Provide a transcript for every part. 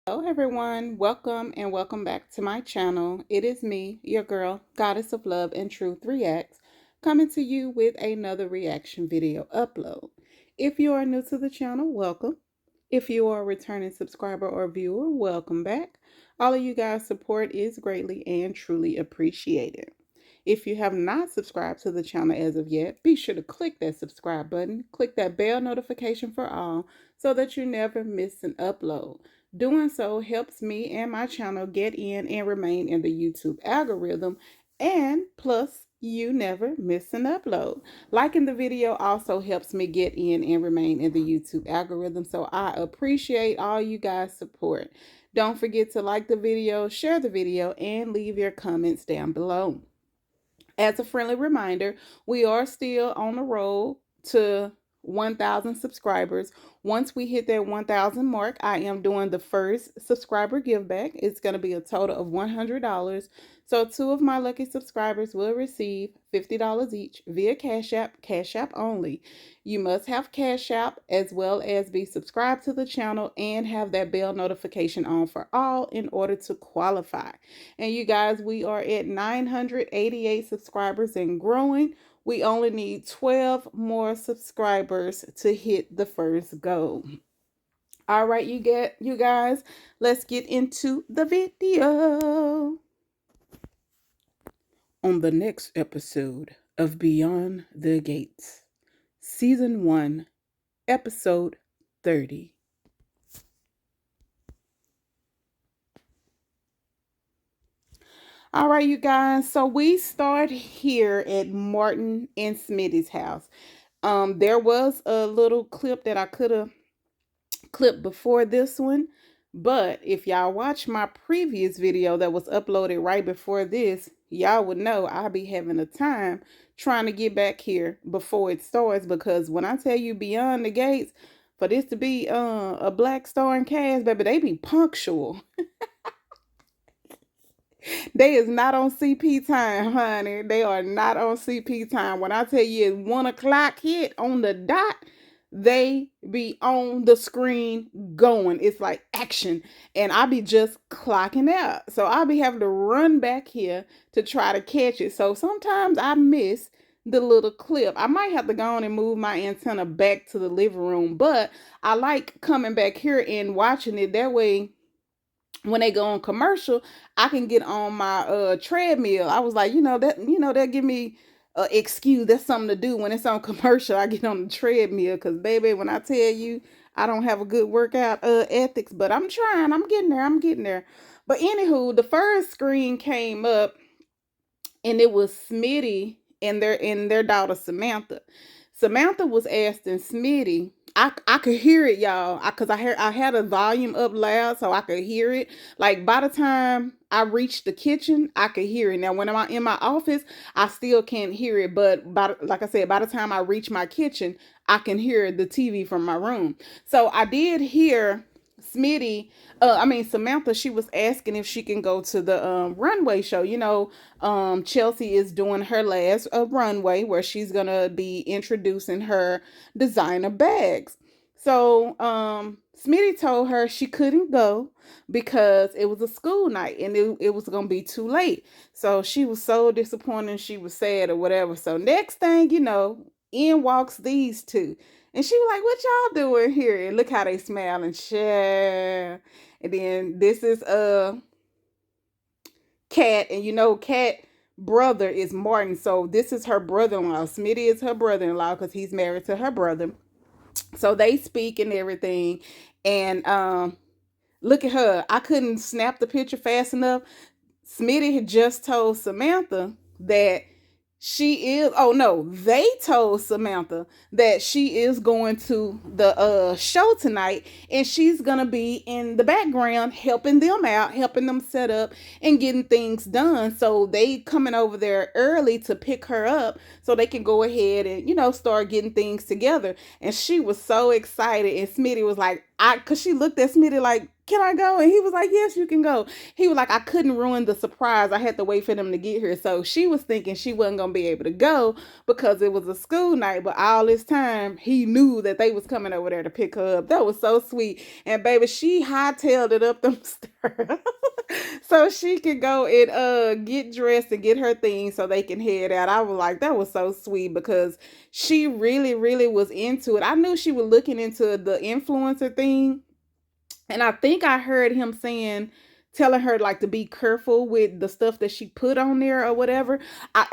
Hello everyone, welcome and welcome back to my channel. It is me, your girl, Goddess of Love and Truth Reacts, coming to you with another reaction video upload. If you are new to the channel, welcome. If you are a returning subscriber or viewer, welcome back. All of you guys' support is greatly and truly appreciated. If you have not subscribed to the channel as of yet, be sure to click that subscribe button, click that bell notification for all so that you never miss an upload. Doing so helps me and my channel get in and remain in the YouTube algorithm, and plus you never miss an upload. Liking the video also helps me get in and remain in the YouTube algorithm, so I appreciate all you guys' support. Don't forget to like the video, share the video, and leave your comments down below. As a friendly reminder, we are still on the road to 1,000 subscribers. Once we hit that 1,000 mark, I am doing the first subscriber give back. It's going to be a total of $100. So two of my lucky subscribers will receive $50 each via Cash App only. You must have Cash App as well as be subscribed to the channel and have that bell notification on for all in order to qualify. And you guys, we are at 988 subscribers and growing. We only need 12 more subscribers to hit the first goal. All right, you guys, let's get into the video. On the next episode of Beyond the Gates, Season 1, Episode 30. All right, you guys. So we start here at Martin and Smitty's house. There was a little clip that I could have clipped before this one, but if y'all watch my previous video that was uploaded right before this, y'all would know I'll be having a time trying to get back here before it starts, because when I tell you Beyond the Gates, for this to be a black starring cast, baby, they be punctual. They is not on CP time, honey. They are not on CP time. When I tell you it's 1 o'clock hit on the dot, they be on the screen going. It's like action. And I be just clocking out. So I be having to run back here to try to catch it. So sometimes I miss the little clip. I might have to go on and move my antenna back to the living room. But I like coming back here and watching it. That way, when they go on commercial, I can get on my treadmill. I was like, that give me excuse. That's something to do when it's on commercial. I get on the treadmill because, baby, when I tell you I don't have a good workout ethics, but I'm trying. I'm getting there. I'm getting there. But anywho, the first screen came up, and it was Smitty and their daughter Samantha. Samantha was asking Smitty. I could hear it, y'all, because I had a volume up loud so I could hear it. Like by the time I reached the kitchen, I could hear it. Now when I'm in my office, I still can't hear it. But like I said, by the time I reach my kitchen, I can hear the TV from my room. So I did hear Samantha, she was asking if she can go to the runway show. Chelsea is doing her last runway where she's gonna be introducing her designer bags. So Smitty told her she couldn't go because it was a school night and it was gonna be too late. So she was so disappointed, she was sad or whatever. So next thing you know, in walks these two. And she was like, "What y'all doing here?" And look how they smile and share. And then this is Kat, and Kat brother is Martin. So this is her brother-in-law. Smitty is her brother-in-law because he's married to her brother. So they speak and everything. And look at her. I couldn't snap the picture fast enough. Smitty had just told Samantha that they told Samantha that she is going to the show tonight, and she's gonna be in the background helping them out, helping them set up and getting things done. So they coming over there early to pick her up so they can go ahead and start getting things together. And she was so excited, and Smitty was like, cause she looked at Smitty like, can I go? And he was like, yes, you can go. He was like, I couldn't ruin the surprise. I had to wait for them to get here. So she was thinking she wasn't gonna be able to go because it was a school night. But all this time, he knew that they was coming over there to pick her up. That was so sweet. And baby, she hightailed it up them stairs. So she could go and get dressed and get her things so they can head out. I was like, that was so sweet because she really, really was into it. I knew she was looking into the influencer thing, and I think I heard him telling her like to be careful with the stuff that she put on there or whatever. I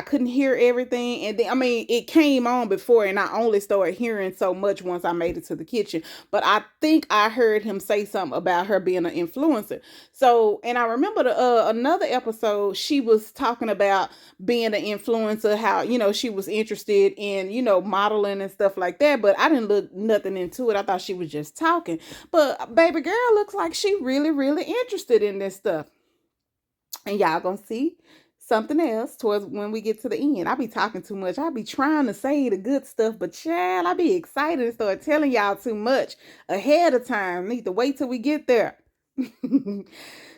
couldn't hear everything, and then I mean it came on before, and I only started hearing so much once I made it to the kitchen. But I think I heard him say something about her being an influencer. So, and I remember another episode she was talking about being an influencer, how she was interested in modeling and stuff like that. But I didn't look nothing into it. I thought she was just talking. But baby girl looks like she really, really interested in this stuff. And y'all gonna see something else towards when we get to the end. I be talking too much. I be trying to say the good stuff, but child, I be excited and start telling y'all too much ahead of time. Need to wait till we get there.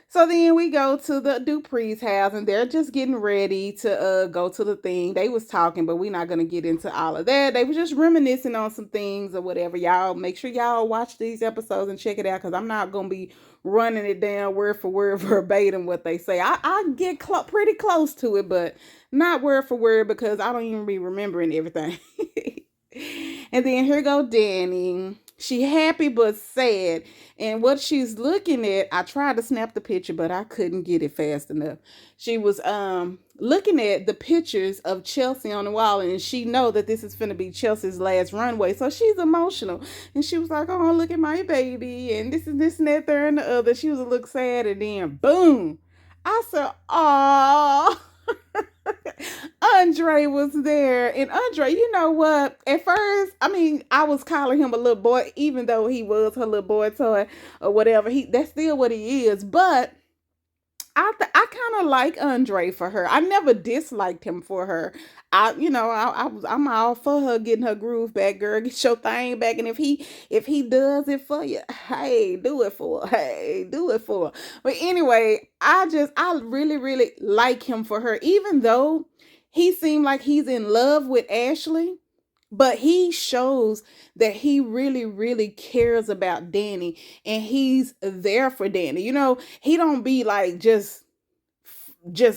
So then we go to the Dupree's house, and they're just getting ready to go to the thing. They was talking, but we're not going to get into all of that. They was just reminiscing on some things or whatever. Y'all make sure y'all watch these episodes and check it out, because I'm not going to be running it down word for word verbatim what they say. I get pretty close to it, but not word for word because I don't even be remembering everything. And then here go Danny. She happy but sad. And what she's looking at, I tried to snap the picture, but I couldn't get it fast enough. She was looking at the pictures of Chelsea on the wall, and she know that this is finna be Chelsea's last runway. So she's emotional. And she was like, oh, look at my baby. And this and that, there, and the other. She was a little sad, and then boom. I said, oh. Andre was there, and Andre, you know what? At first, I mean, I was calling him a little boy, even though he was her little boy toy or whatever. That's still what he is. But I kind of like Andre for her. I never disliked him for her. I'm all for her getting her groove back, girl. Get your thing back, and if he does it for you, hey, do it for her. Hey, do it for her. But anyway, I really, really like him for her, even though he seemed like he's in love with Ashley. But he shows that he really, really cares about Danny, and he's there for Danny. He don't be like just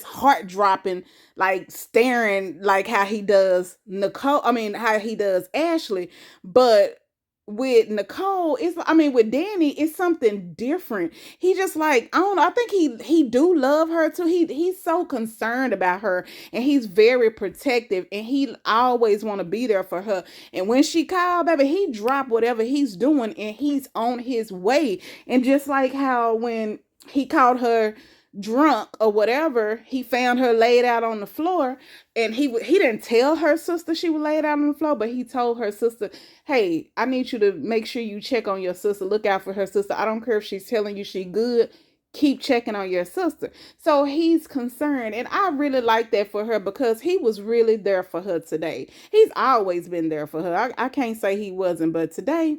heart dropping, like staring like how he does Nicole. I mean, how he does Ashley. But with Nicole, with Danny, it's something different. He just like, I don't know, I think he do love her too. He's so concerned about her, and he's very protective, and he always want to be there for her. And when she called, baby, he dropped whatever he's doing and he's on his way. And just like how when he called her drunk or whatever, he found her laid out on the floor, and he didn't tell her sister she was laid out on the floor, but he told her sister, hey, I need you to make sure you check on your sister, look out for her sister. I don't care if she's telling you she good, keep checking on your sister. So he's concerned, and I really like that for her, because he was really there for her today. He's always been there for her. I can't say he wasn't, but today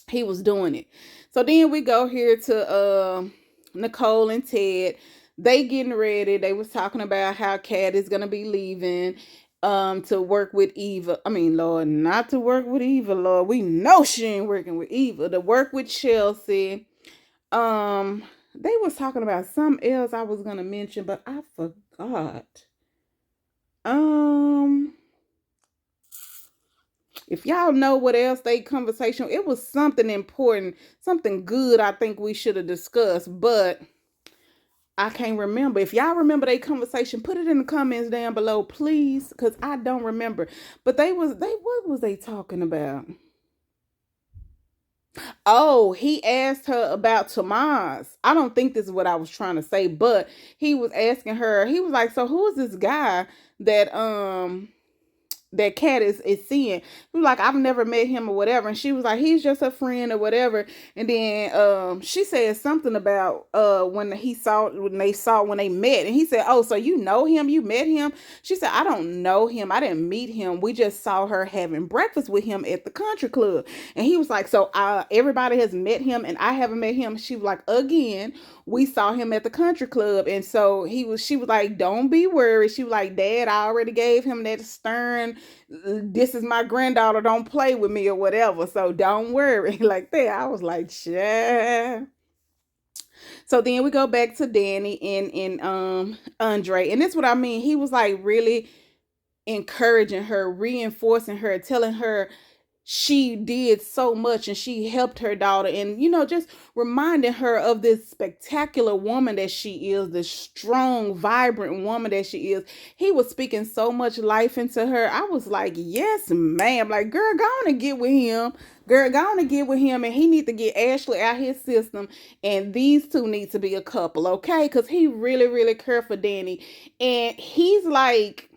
he was doing it. So then we go here to Nicole and Ted. They getting ready. They was talking about how Kat is gonna be leaving to work with Eva. I mean, Lord, not to work with Eva, Lord. We know she ain't working with Eva. To work with Chelsea. They was talking about something else I was gonna mention, but I forgot. If y'all know what else they conversation, it was something important, something good I think we should have discussed, but I can't remember. If y'all remember their conversation, put it in the comments down below, please, because I don't remember. But what was they talking about? Oh, he asked her about Tomas. I don't think this is what I was trying to say, but he was asking her, he was like, so who is this guy that that Cat is seeing. He was like, I've never met him or whatever. And she was like, he's just a friend or whatever. And then she said something about when they met. And he said, oh, so you know him? You met him? She said, I don't know him. I didn't meet him. We just saw her having breakfast with him at the country club. And he was like, so everybody has met him and I haven't met him. She was like, again, we saw him at the country club. And so she was like, don't be worried. She was like, Dad, I already gave him that stern, this is my granddaughter, don't play with me or whatever. So don't worry. Like that. I was like, yeah. So then we go back to Danny and Andre. And this is what I mean. He was like really encouraging her, reinforcing her, telling her she did so much and she helped her daughter, and just reminding her of this spectacular woman that she is, this strong, vibrant woman that she is. He was speaking so much life into her. I was like, yes ma'am. Like, girl, go on and get with him. Girl, go on and get with him, and he need to get Ashley out his system, and these two need to be a couple, okay? Because he really, really cared for Danny, and he's like,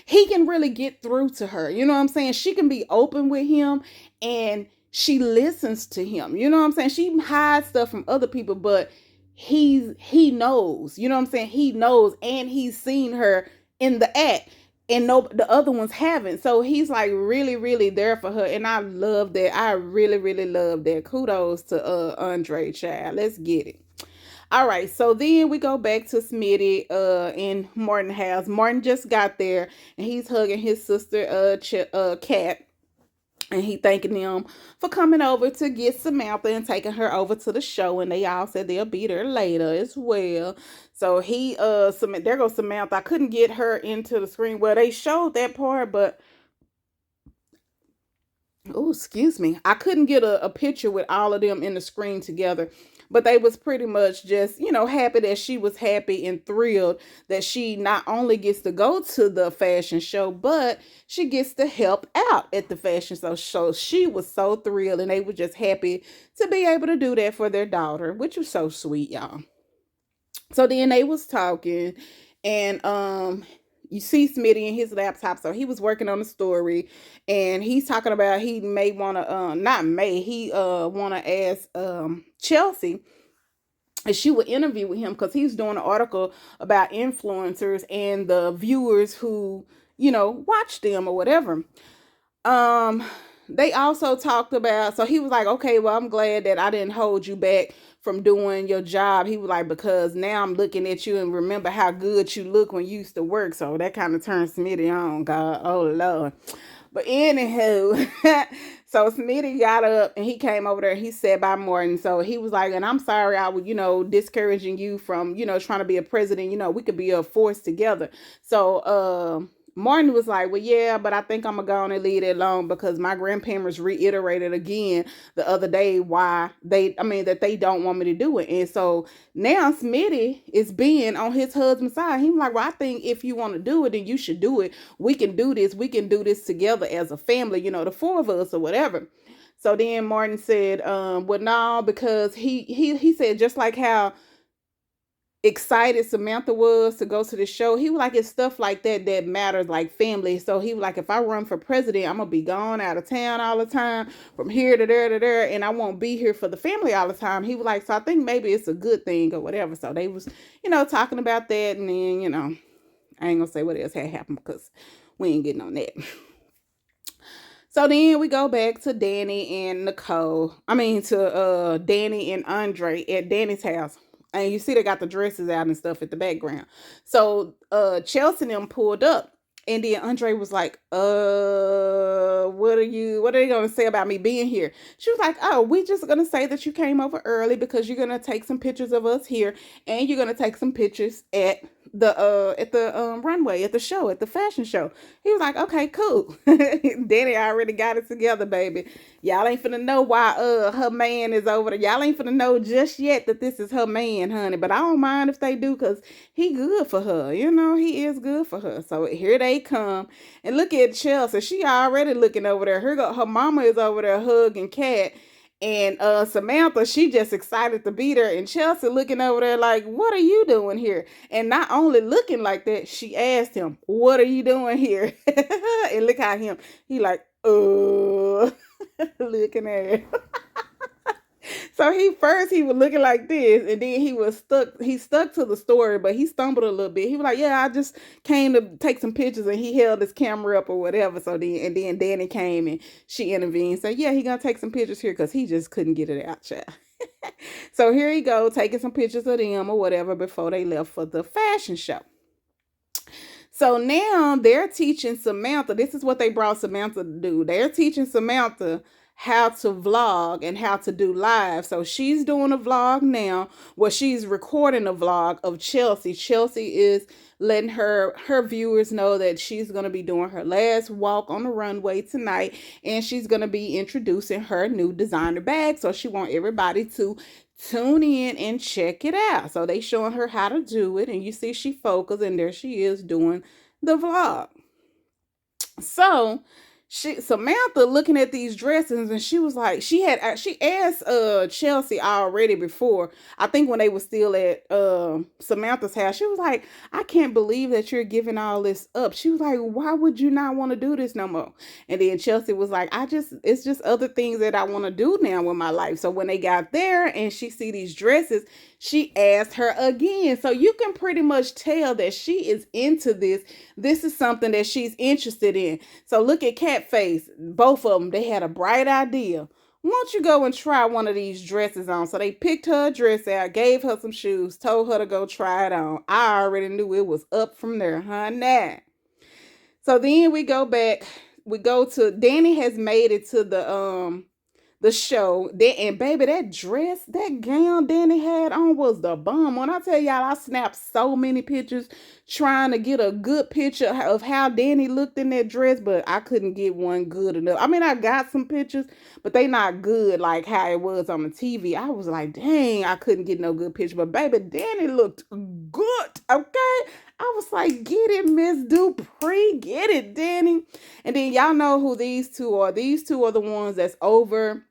he can really get through to her. You know what I'm saying? She can be open with him and she listens to him. You know what I'm saying? She hides stuff from other people, but he knows. You know what I'm saying? He knows, and he's seen her in the act, and no, the other ones haven't. So he's like really, really there for her, and I love that. I really, really love that. Kudos to Andre, child. Let's get it. All right, so then we go back to Smitty in Martin's house. Martin just got there, and he's hugging his sister, Kat, and he thanking them for coming over to get Samantha and taking her over to the show. And they all said they'll be there later as well. So there goes Samantha. I couldn't get her into the screen. Well, they showed that part, but oh, excuse me, I couldn't get a picture with all of them in the screen together. But they was pretty much just, happy that she was happy and thrilled that she not only gets to go to the fashion show, but she gets to help out at the fashion show. So she was so thrilled, and they were just happy to be able to do that for their daughter, which was so sweet, y'all. So then they was talking, and you see Smitty in his laptop. So he was working on the story, and he's talking about he may want to want to ask Chelsea if she would interview with him, because he's doing an article about influencers and the viewers who watch them or whatever. They also talked about, so he was like, okay, well, I'm glad that I didn't hold you back from doing your job. He was like, because now I'm looking at you and remember how good you look when you used to work. So that kind of turned Smitty on, God. Oh, Lord. But anywho, so Smitty got up and he came over there. He said bye, Martin. So he was like, and I'm sorry I was, discouraging you from, trying to be a president. We could be a force together. So, Martin was like, well, yeah, but I think I'm going to go on and leave it alone, because my grandparents reiterated again the other day that they don't want me to do it. And so now Smitty is being on his husband's side. He's like, well, I think if you want to do it, then you should do it. We can do this. We can do this together as a family, the four of us or whatever. So then Martin said, well, no, because he said, just like how excited Samantha was to go to the show, he was like, it's stuff like that matters, like family. So he was like, if I run for president, I'm gonna be gone out of town all the time, from here to there to there, and I won't be here for the family all the time. He was like, so I think maybe it's a good thing or whatever. So they was talking about that, and then I ain't gonna say what else had happened because we ain't getting on that. So then we go back to Danny and Nicole. To Danny and Andre at Danny's house. And you see they got the dresses out and stuff at the background. So Chelsea and them pulled up. And then Andre was like, what are they going to say about me being here? She was like, oh, we just going to say that you came over early because you're going to take some pictures of us here, and you're going to take some pictures at the runway, at the show, at the fashion show. He was like, okay, cool. Danny already got it together, baby. Y'all ain't finna know why her man is over there. Y'all ain't finna know just yet that this is her man, honey. But I don't mind if they do, because he good for her. He is good for her. So here they come. And look at Chelsea. She already looking over there. Her mama is over there hugging Kat. And Samantha, she just excited to beat her, and Chelsea looking over there like, what are you doing here? And not only looking like that, she asked him, what are you doing here? And look how he like, looking at her. So he was looking like this, and then he stuck to the story, but he stumbled a little bit. He was like, yeah, I just came to take some pictures, and he held his camera up or whatever. So then Danny came and she intervened, said, yeah, he gonna take some pictures here because he just couldn't get it out, child. So here he go, taking some pictures of them or whatever before they left for the fashion show. So now they're teaching Samantha. This is what they brought Samantha to do. They're teaching Samantha how to vlog and how to do live. So she's doing a vlog now. Well, she's recording a vlog of Chelsea. Chelsea is letting her viewers know that she's going to be doing her last walk on the runway tonight, and she's going to be introducing her new designer bag. So she wants everybody to tune in and check it out. So they showing her how to do it, and you see she focused, and there she is doing the vlog. So Samantha looking at these dresses, and she was like, she asked Chelsea already before, I think when they were still at Samantha's house. She was like, I can't believe that you're giving all this up. She was like, why would you not want to do this no more? And then Chelsea was like, it's just other things that I want to do now with my life. So when they got there and she see these dresses, she asked her again. So you can pretty much tell that she is into this. This is something that she's interested in. So look at Catface. Both of them, they had a bright idea. Why don't you go and try one of these dresses on? So they picked her a dress out, gave her some shoes, told her to go try it on. I already knew it was up from there, honey. So then we go back. We go to Danny has made it to the show. And baby, that dress, that gown Danny had on was the bomb. When I tell y'all, I snapped so many pictures trying to get a good picture of how Danny looked in that dress, but I couldn't get one good enough. I mean, I got some pictures, but they not good like how it was on the TV. I was like, dang, I couldn't get no good picture. But baby, Danny looked good, okay? I was like, get it, Miss Dupree. Get it, Danny. And then y'all know who these two are. These two are the ones that's over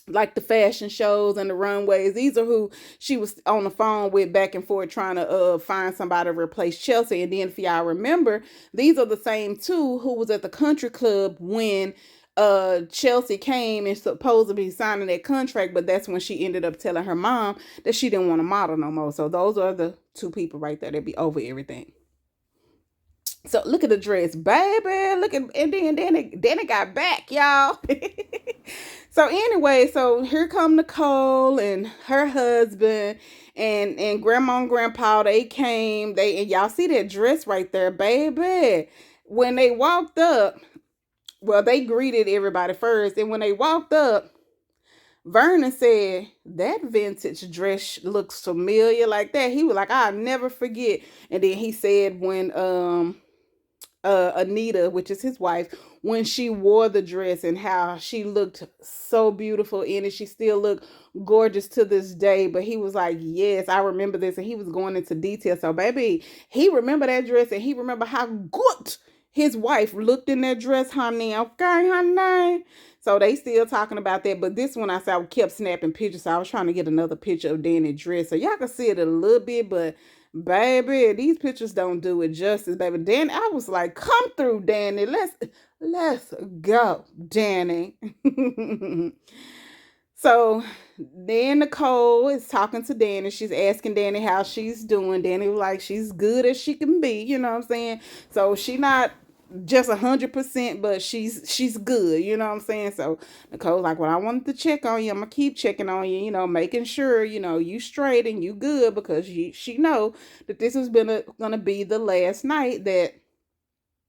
like the fashion shows and the runways. These are who she was on the phone with back and forth trying to find somebody to replace Chelsea. And then if y'all remember, these are the same two who was at the country club when Chelsea came and supposed to be signing that contract, but that's when she ended up telling her mom that she didn't want to model no more. So those are the two people right there that be over everything. So look at the dress, baby. Look at, and then it got back, y'all. So anyway, so here come Nicole and her husband and grandma and grandpa. They came. And y'all see that dress right there, baby. When they walked up, well, they greeted everybody first, and when they walked up, Vernon said, that vintage dress looks familiar like that. He was like, I'll never forget. And then he said when Anita, which is his wife, when she wore the dress and how she looked so beautiful in it. She still looked gorgeous to this day. But he was like, yes, I remember this. And he was going into detail. So baby, he remembered that dress, and he remembered how good his wife looked in that dress, honey. Okay, honey. So they still talking about that. But this one, I said, I kept snapping pictures. So I was trying to get another picture of Danny's dress, so y'all can see it a little bit. But baby, these pictures don't do it justice, baby. Danny, I was like, come through, Danny. Let's go, Danny. So then Nicole is talking to Danny. She's asking Danny how she's doing. Danny was like, she's good as she can be. You know what I'm saying? So she not just 100%, but she's good. You know what I'm saying? So Nicole's like, well, I wanted to check on you. I'm gonna keep checking on you. You know, making sure you straight and you good, because she know that this is gonna be the last night that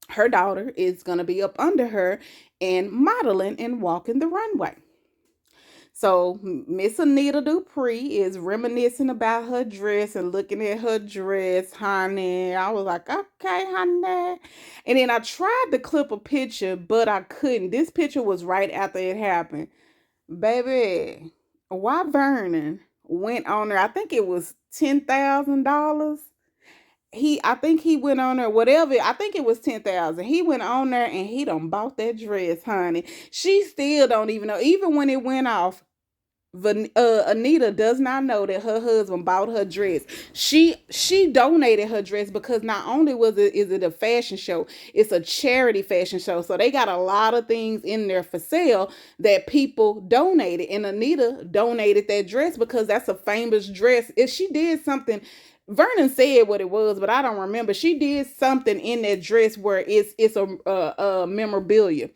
her daughter is gonna be up under her and modeling and walking the runway. So Miss Anita Dupree is reminiscing about her dress and looking at her dress, honey. I was like, okay, honey. And then I tried to clip a picture, but I couldn't. This picture was right after it happened. Baby, why Vernon went on there? I think it was $10,000. I think he went on there, whatever. I think it was 10,000. He went on there and he done bought that dress, honey. She still don't even know. Even when it went off, Anita does not know that her husband bought her dress. She donated her dress because not only is it a fashion show, it's a charity fashion show. So they got a lot of things in there for sale that people donated. And Anita donated that dress because that's a famous dress. If she did something, Vernon said what it was, but I don't remember. She did something in that dress where it's a memorabilia.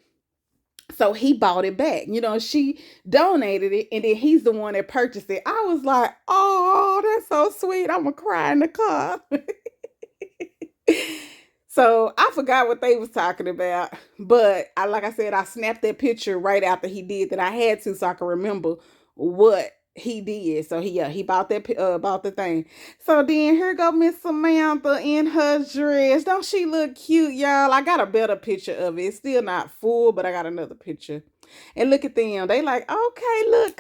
So he bought it back. She donated it, and then he's the one that purchased it. I was like, oh, that's so sweet. I'm gonna cry in the car. So I forgot what they was talking about, but like I said, I snapped that picture right after he did that. I had to so I can remember what he did. So he bought bought the thing. So then here go Miss Samantha in her dress. Don't she look cute, y'all? I got a better picture of it. It's still not full, but I got another picture. And look at them. They like, okay, look,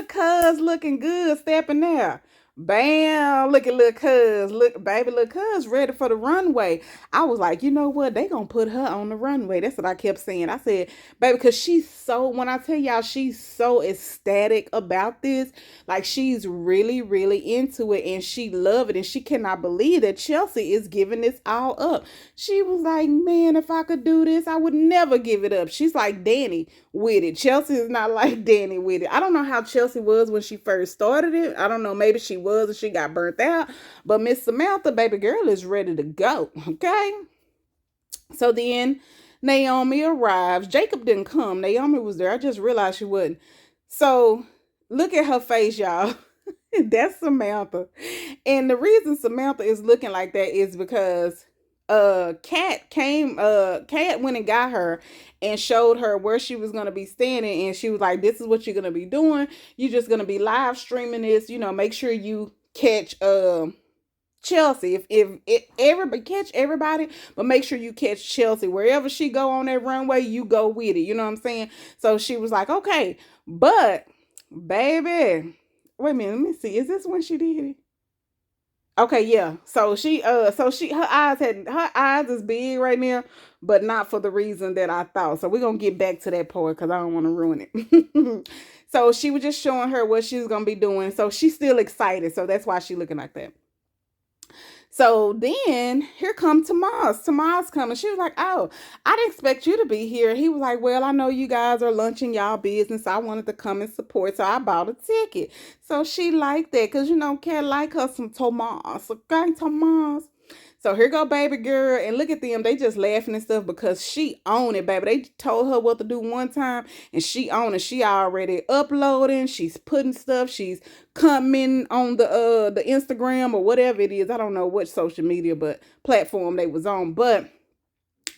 cuz looking good, stepping there. Bam, look at little cuz. Look, baby, little cuz ready for the runway. I was like, you know what? They gonna put her on the runway. That's what I kept saying. I said, baby, because when I tell y'all, she's so ecstatic about this. Like, she's really, really into it, and she love it, and she cannot believe that Chelsea is giving this all up. She was like, man, if I could do this, I would never give it up. She's like Danny with it. Chelsea is not like Danny with it. I don't know how Chelsea was when she first started it. I don't know. Maybe she was and she got burnt out. But Miss Samantha, baby girl, is ready to go. Okay. So then Naomi arrives. Jacob didn't come. Naomi was there. I just realized she wouldn't. So look at her face, y'all. That's Samantha. And the reason Samantha is looking like that is because Kat went and got her and showed her where she was going to be standing, and she was like, this is what you're going to be doing. You're just going to be live streaming this. Make sure you catch Chelsea. If everybody catch everybody, but make sure you catch Chelsea. Wherever she go on that runway, you go with it. You know what I'm saying? So she was like, okay, but baby, wait a minute, let me see. Is this when she did it? Okay, yeah. So her eyes is big right now, but not for the reason that I thought. So we're gonna get back to that part because I don't want to ruin it. So she was just showing her what she was gonna be doing. So she's still excited. So that's why she's looking like that. So then here come Tomas. Tomas coming. She was like, oh, I didn't expect you to be here. He was like, well, I know you guys are lunching y'all business. I wanted to come and support. So I bought a ticket. So she liked that because, Kat like her some Tomas. Okay, Tomas. So here go baby girl, and look at them. They just laughing and stuff because she own it, baby. They told her what to do one time, and she own it. She already uploading. She's putting stuff. She's commenting on the Instagram or whatever it is. I don't know what social media but platform they was on, but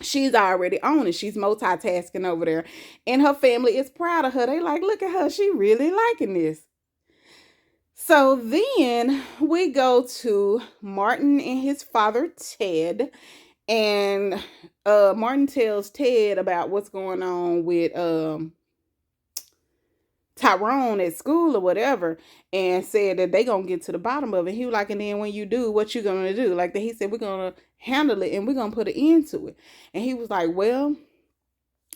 she's already on it. She's multitasking over there, and her family is proud of her. They like, look at her. She really liking this. So then we go to Martin and his father, Ted. And Martin tells Ted about what's going on with Tyrone at school or whatever, and said that they gonna get to the bottom of it. He was like, and then when you do, what you gonna do? Like he said, we're gonna handle it and we're gonna put an end to it. And he was like,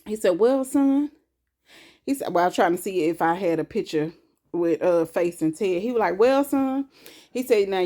he said, well, son. He said, well, I'm trying to see if I had a picture with Face and Ted. He was like, well, son, he said, now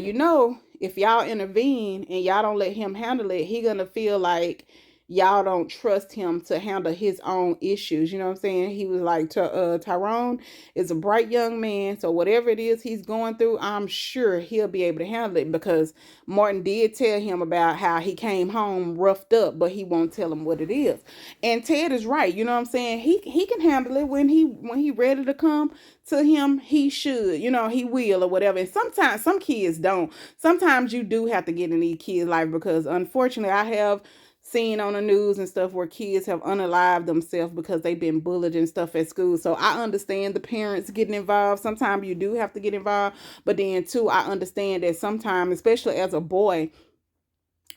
if y'all intervene and y'all don't let him handle it, he gonna feel like y'all don't trust him to handle his own issues. You know what I'm saying? He was like, Tyrone is a bright young man, so whatever it is he's going through, I'm sure he'll be able to handle it, because Martin did tell him about how he came home roughed up, but he won't tell him what it is. And Ted is right. You know what I'm saying? He can handle it when he ready to come to him. He should, he will or whatever. And sometimes some kids don't. Sometimes you do have to get in these kids' life, because unfortunately I have seen on the news and stuff where kids have unalived themselves because they've been bullied and stuff at school. So I understand the parents getting involved. Sometimes you do have to get involved, but then too, I understand that sometimes, especially as a boy,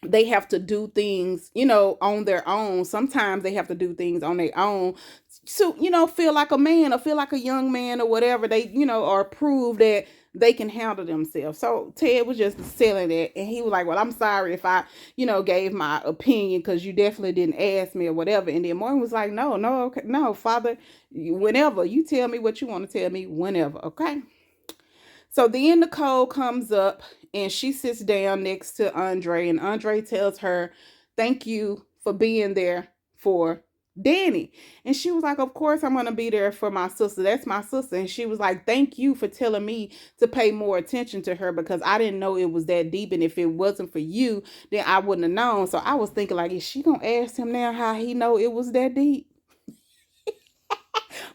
they have to do things, on their own. Sometimes they have to do things on their own to, feel like a man or feel like a young man or whatever. They, or prove that they can handle themselves. So Ted was just selling it, and he was like, well, I'm sorry if I, gave my opinion, because you definitely didn't ask me or whatever. And then Morgan was like, no, no, okay, no, Father, whenever you tell me what you want to tell me, whenever, okay. So then Nicole comes up and she sits down next to Andre, and Andre tells her, thank you for being there for Danny. And she was like, of course I'm going to be there for my sister. That's my sister. And she was like, thank you for telling me to pay more attention to her, because I didn't know it was that deep. And if it wasn't for you, then I wouldn't have known. So I was thinking, like, is she going to ask him now how he know it was that deep?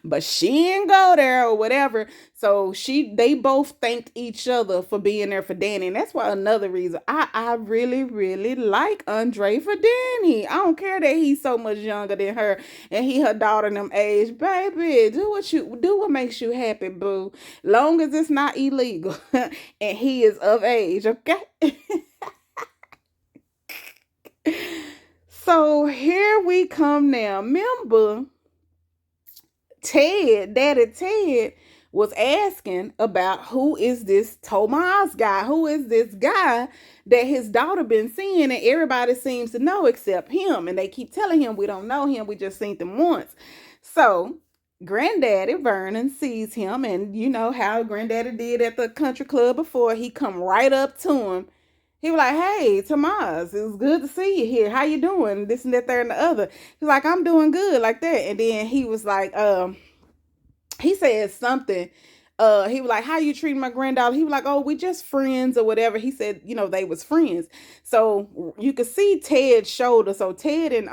But she didn't go there or whatever. So they both thanked each other for being there for Danny. And that's why another reason I really, really like Andre for Danny. I don't care that he's so much younger than her and he her daughter them age. Baby, do what makes you happy, boo. Long as it's not illegal and he is of age, okay? So here we come now. Remember, Daddy Ted was asking about who is this Tomas guy? Who is this guy that his daughter been seeing, and everybody seems to know except him. And they keep telling him, we don't know him, we just seen them once. So Granddaddy Vernon sees him, and you know how Granddaddy did at the country club before. He come right up to him. He was like, hey, Tomas, it was good to see you here. How you doing? This and that, there, and the other. He's like, I'm doing good, like that. And then he was like, he said something. He was like, how you treating my granddaughter? He was like, oh, we just friends or whatever. He said, they was friends. So you could see Ted's shoulder. So Ted and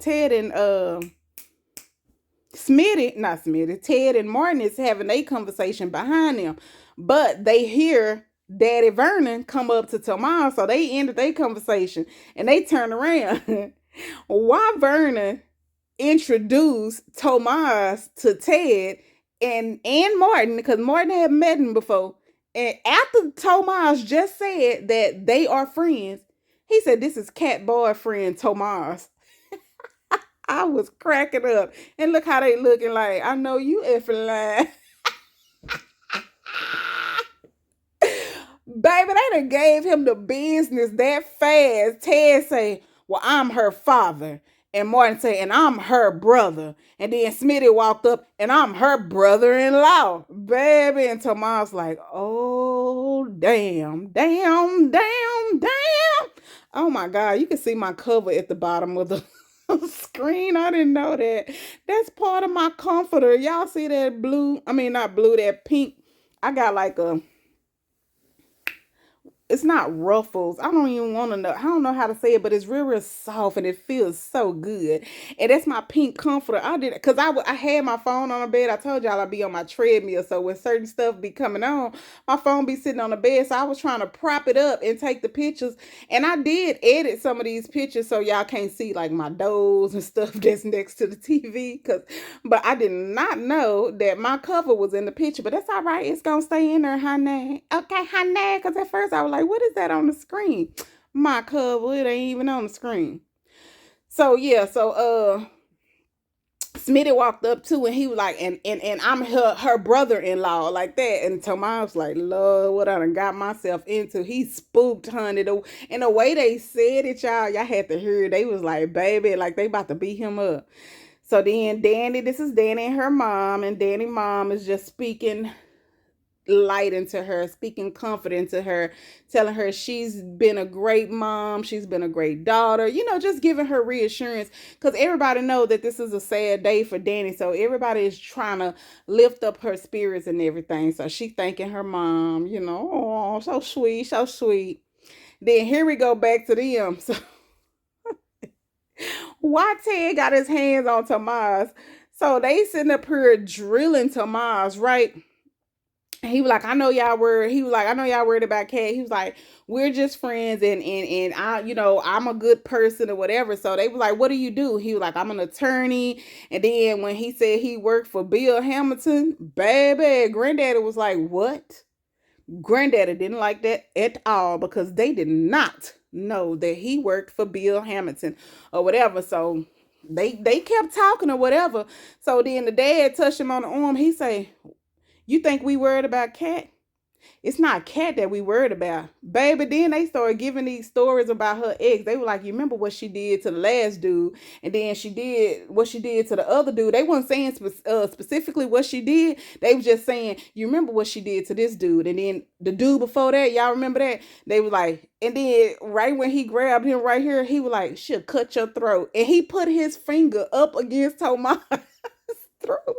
Ted and Martin is having a conversation behind them. But they hear Daddy Vernon come up to Tomas, so they ended their conversation and they turn around. Why Vernon introduced Tomas to Ted and Martin, because Martin had met him before. And after Tomas just said that they are friends, he said, this is Cat boyfriend Tomas. I was cracking up. And look how they looking like, I know you effing lying. Baby, they done gave him the business that fast. Ted say, well, I'm her father. And Martin say, and I'm her brother. And then Smitty walked up, and I'm her brother-in-law. Baby, and Tomas like, oh, damn. Oh, my God. You can see my cover at the bottom of the screen. I didn't know that. That's part of my comforter. Y'all see that blue? I mean, not blue, that pink. I got like it's not ruffles. I don't even want to know. I don't know how to say it, but it's real soft and it feels so good. And that's my pink comforter. I did it because I had my phone on the bed. I told y'all I'd be on my treadmill. So when certain stuff be coming on, my phone be sitting on the bed. So I was trying to prop it up and take the pictures. And I did edit some of these pictures so y'all can't see like my doors and stuff that's next to the TV. But I did not know that my cover was in the picture. But that's all right. It's going to stay in there, honey. Okay, honey. Because at first I was like, what is that on the screen? My cover, it ain't even on the screen. So yeah, Smitty walked up too, and he was like, and I'm her brother-in-law, like that. And Tomas was like, Lord, what I done got myself into. He spooked, honey. And the way they said it, y'all had to hear it. They was like, baby, like they about to beat him up. So then this is Danny and her mom, and Danny's mom is just speaking light into her, speaking comfort into her, telling her she's been a great mom, she's been a great daughter, just giving her reassurance, because everybody know that this is a sad day for Danny. So everybody is trying to lift up her spirits and everything. So she thanking her mom, oh, so sweet. Then here we go back to them. So why Ted got his hands on Tomas? So they sitting up here drilling Tomas, right? He was like, I know y'all worried. He was like, I know y'all worried about Cat. He was like, we're just friends, and I, I'm a good person or whatever. So they was like, what do you do? He was like, I'm an attorney. And then when he said he worked for Bill Hamilton, baby, Granddaddy was like, what? Granddaddy didn't like that at all, because they did not know that he worked for Bill Hamilton or whatever. So they kept talking or whatever. So then the dad touched him on the arm. He say, you think we worried about Cat? It's not Kat that we worried about. Baby, then they started giving these stories about her ex. They were like, you remember what she did to the last dude? And then she did what she did to the other dude. They weren't saying specifically what she did. They were just saying, you remember what she did to this dude? And then the dude before that, y'all remember that? They were like, and then right when he grabbed him right here, he was like, she'll cut your throat. And he put his finger up against Tomas' throat.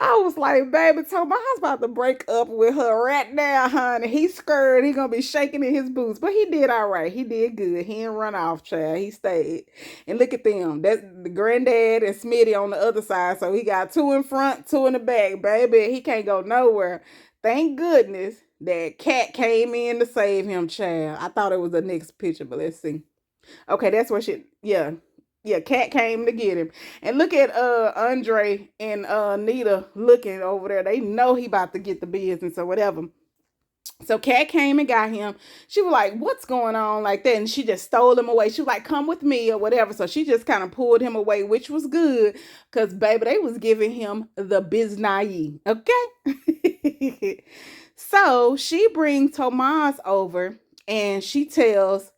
I was like, baby, Tomas about to break up with her right now, honey. He's scared. He gonna be shaking in his boots. But he did all right. He did good. He didn't run off, child. He stayed. And look at them. That's the granddad and Smitty on the other side. So he got two in front, two in the back. Baby, he can't go nowhere. Thank goodness that Kat came in to save him, child. I thought it was the next picture, but let's see. Okay, that's what she, yeah. Yeah, Kat came to get him. And look at Andre and Nita looking over there. They know he about to get the business or whatever. So Kat came and got him. She was like, what's going on like that? And she just stole him away. She was like, come with me or whatever. So she just kind of pulled him away, which was good. Because, baby, they was giving him the biznayi. Okay? So she brings Tomas over and she tells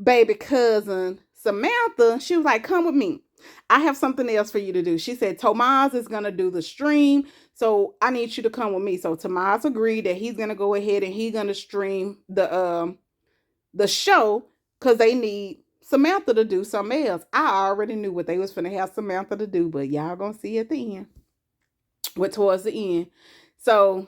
baby cousin Samantha, she was like, come with me. I have something else for you to do. She said, Tomas is going to do the stream. So I need you to come with me. So Tomas agreed that he's going to go ahead and he's going to stream the show because they need Samantha to do something else. I already knew what they was going to have Samantha to do, but y'all going to see at the end. Towards the end. So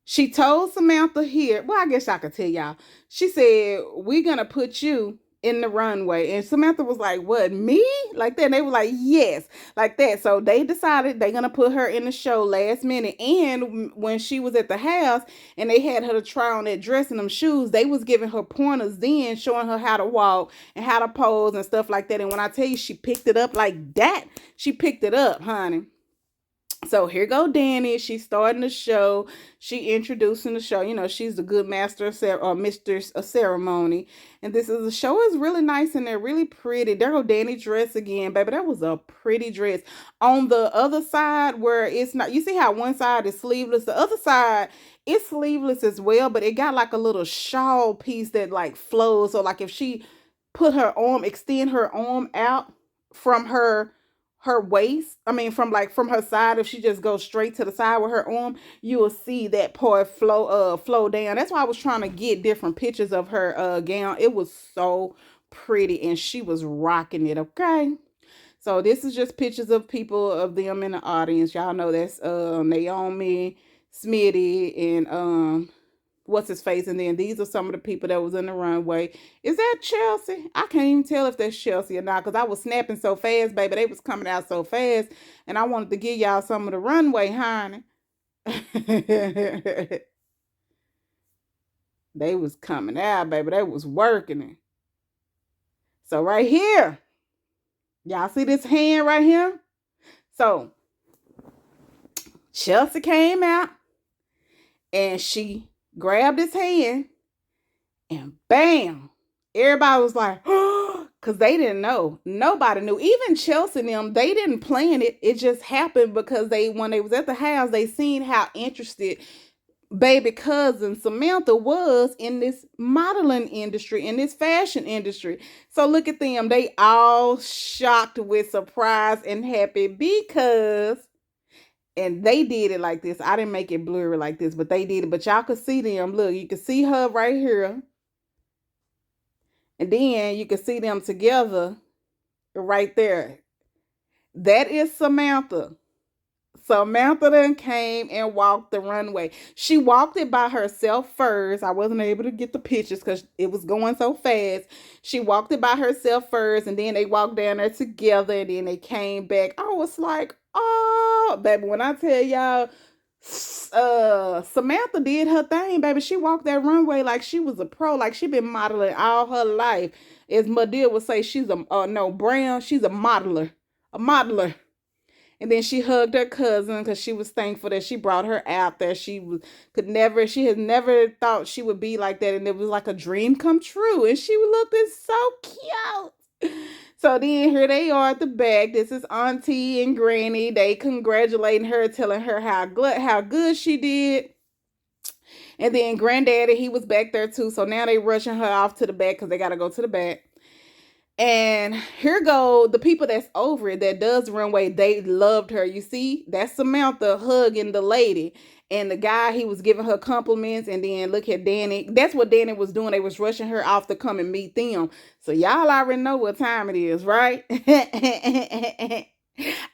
she told Samantha here, well, I guess I could tell y'all. She said, we're going to put you in the runway. And Samantha was like, what, me? Like that. And they were like, yes, like that. So they decided they're going to put her in the show last minute. And when she was at the house and they had her to try on that dress and them shoes, they was giving her pointers then, showing her how to walk and how to pose and stuff like that. And when I tell you she picked it up like that, she picked it up, honey. So here go Danny. She's starting the show. She introducing the show. You know, she's the good master or mistress of ceremony. And the show is really nice and they're really pretty. There go Danny dress again, baby. That was a pretty dress. On the other side where it's not, you see how one side is sleeveless. The other side is sleeveless as well, but it got like a little shawl piece that like flows. So like if she extend her arm out from her waist, from her side, if she just goes straight to the side with her arm, you will see that part flow down. That's why I was trying to get different pictures of her gown. It was so pretty and she was rocking it. Okay, so this is just pictures of them in the audience. Y'all know that's Naomi, Smitty, and what's his face, and then these are some of the people that was in the runway. Is that Chelsea? I can't even tell if that's Chelsea or not because I was snapping so fast, baby. They was coming out so fast, and I wanted to give y'all some of the runway, honey. They was coming out, baby. They was working it. So right here, y'all see this hand right here? So Chelsea came out and she grabbed his hand and bam, everybody was like, oh, because they didn't know. Nobody knew. Even Chelsea and them, they didn't plan it. It just happened because when they was at the house, they seen how interested baby cousin Samantha was in this modeling industry, in this fashion industry. So look at them. They all shocked with surprise and happy because and they did it like this. I didn't make it blurry like this, but they did it. But y'all could see them. Look, you can see her right here. And then you can see them together right there. That is Samantha. Samantha then came and walked the runway. She walked it by herself first. I wasn't able to get the pictures because it was going so fast. She walked it by herself first, and then they walked down there together, and then they came back. I was like, oh, baby, when I tell y'all, Samantha did her thing, baby. She walked that runway like she was a pro, like she been modeling all her life. As Madea would say, she's Brown, she's a modeler. And then she hugged her cousin because she was thankful that she brought her out there. She had never thought she would be like that. And it was like a dream come true. And she looked so cute. So then here they are at the back. This is Auntie and Granny. They congratulating her, telling her how good she did. And then Granddaddy, he was back there too. So now they rushing her off to the back because they got to go to the back. And here go the people that's over it that does Runway. They loved her. You see, that's Samantha hugging the lady. And the guy, he was giving her compliments. And then look at Danny. That's what Danny was doing. They was rushing her off to come and meet them. So y'all already know what time it is, right?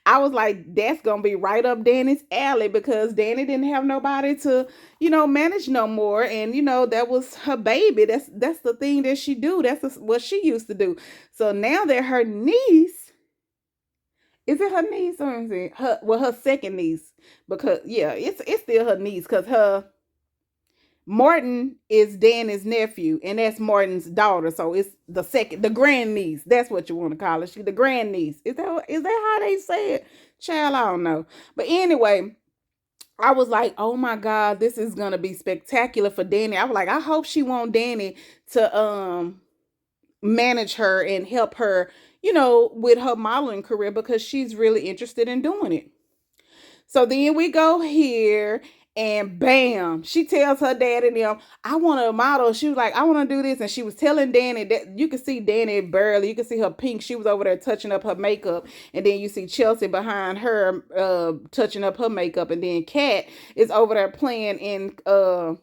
I was like, that's gonna be right up Danny's alley because Danny didn't have nobody to, manage no more, and that was her baby. That's the thing that she do. That's what she used to do. So now that her niece, is it her niece or is it her second niece? Because yeah, it's still her niece because her Martin is Danny's nephew, and that's Martin's daughter. So it's the grandniece. That's what you want to call her. She the grandniece. Is that how they say it? Child, I don't know. But anyway, I was like, oh my God, this is gonna be spectacular for Danny. I was like, I hope she want Danny to manage her and help her, with her modeling career because she's really interested in doing it. So then we go here and bam, she tells her dad and them, I want to model. She was like, I want to do this. And she was telling Danny that you could see Danny barely. You could see her pink. She was over there touching up her makeup. And then you see Chelsea behind her touching up her makeup. And then Kat is over there playing in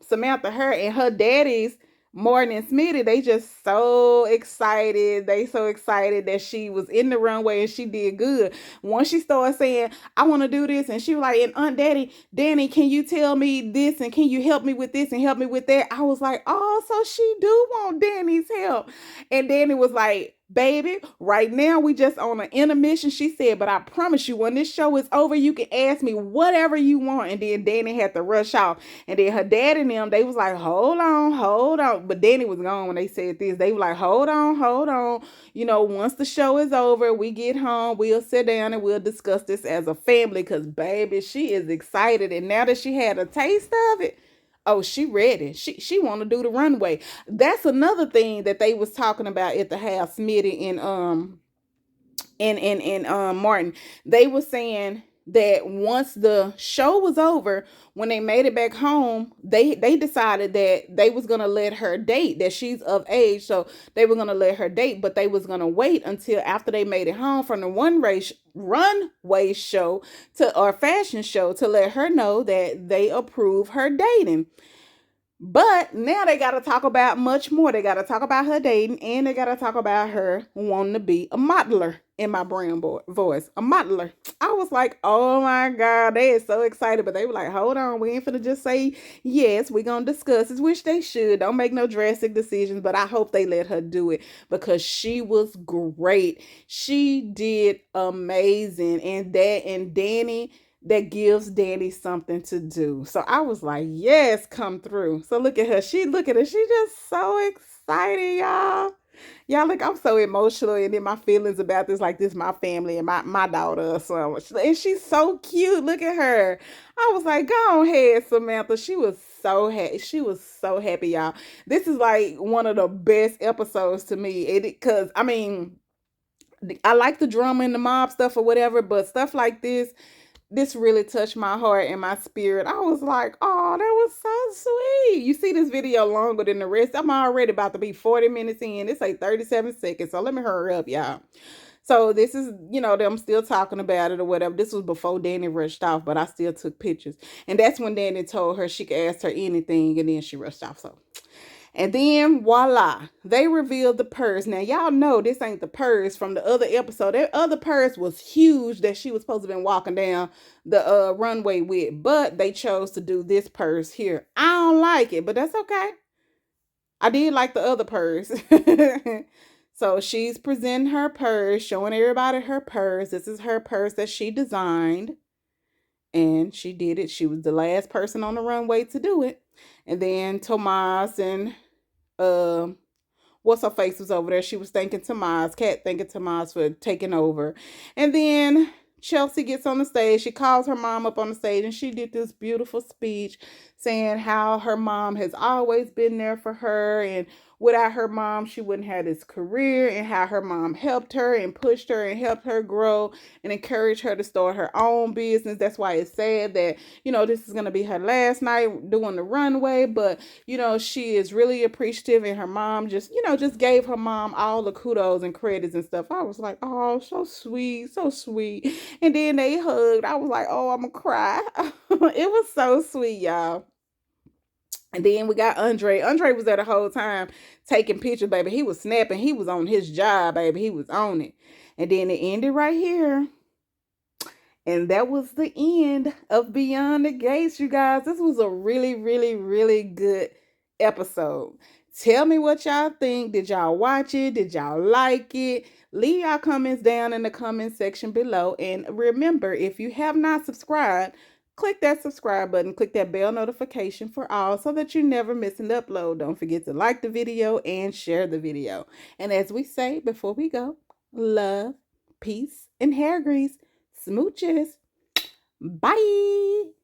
Samantha hair. And her daddy's Morton and Smitty, they just so excited. They so excited that she was in the runway and she did good. Once she started saying, I want to do this, and she was like, and Aunt Danny, can you tell me this and can you help me with this and help me with that? I was like, oh, so she do want Danny's help. And Danny was like, baby, right now we just on an intermission. She said, but I promise you, when this show is over, you can ask me whatever you want. And then Danny had to rush off. And then her dad and them, they was like, hold on. But Danny was gone when they said this. They were like, hold on. Once the show is over, we get home, we'll sit down and we'll discuss this as a family. Because, baby, she is excited. And now that she had a taste of it, oh, she ready. She want to do the runway. That's another thing that they was talking about at the house, Smitty and Martin. They were saying that once the show was over, when they made it back home, they decided that they was gonna let her date, that she's of age, so they were gonna let her date, but they was gonna wait until after they made it home from the runway show or fashion show to let her know that they approve her dating. But now they got to talk about much more. They got to talk about her dating, and they got to talk about her wanting to be a modeler, in my brand voice, a modeler. I was like, oh my God, they is so excited. But they were like, hold on, we ain't finna just say yes. We gonna discuss it, which they should. Don't make no drastic decisions, but I hope they let her do it because she was great. She did amazing. And Danny, that gives Danny something to do. So I was like, yes, come through. So look at her. She just so excited, y'all. Y'all, look, I'm so emotional, and then my feelings about this, like this, my family and my daughter. So, and she's so cute. Look at her. I was like, go ahead, Samantha. She was so happy. She was so happy, y'all. This is like one of the best episodes to me. Because I mean, I like the drama and the mob stuff or whatever, but stuff like this really touched my heart and my spirit. I was like, oh, that was so sweet. You see this video longer than the rest. I'm already about to be 40 minutes in. It's like 37 seconds. So let me hurry up, y'all. So this is, them still talking about it or whatever. This was before Danny rushed off, but I still took pictures. And that's when Danny told her she could ask her anything, and then she rushed off. So, and then voila, they revealed the purse. Now, y'all know this ain't the purse from the other episode. That other purse was huge that she was supposed to have been walking down the runway with, but they chose to do this purse here. I don't like it, but that's okay. I did like the other purse. So she's presenting her purse, showing everybody her purse. This is her purse that she designed. And she did it. She was the last person on the runway to do it. And then Tomas and what's her face was over there. She was thanking Tomas, Kat thanking Tomas for taking over. And then Chelsea gets on the stage. She calls her mom up on the stage, and she did this beautiful speech saying how her mom has always been there for her and without her mom, she wouldn't have this career, and how her mom helped her and pushed her and helped her grow and encouraged her to start her own business. That's why it's sad that, this is going to be her last night doing the runway, but, she is really appreciative, and her mom just gave her mom all the kudos and credits and stuff. I was like, oh, so sweet, so sweet. And then they hugged. I was like, oh, I'm going to cry. It was so sweet, y'all. And then we got Andre. Andre was there the whole time taking pictures, baby. He was snapping. He was on his job, baby. He was on it. And then it ended right here. And that was the end of Beyond the Gates, you guys. This was a really, really, really good episode. Tell me what y'all think. Did y'all watch it? Did y'all like it? Leave y'all comments down in the comment section below. And remember, if you have not subscribed, click that subscribe button. Click that bell notification for all so that you never miss an upload. Don't forget to like the video and share the video. And as we say before we go, love, peace, and hair grease. Smooches. Bye.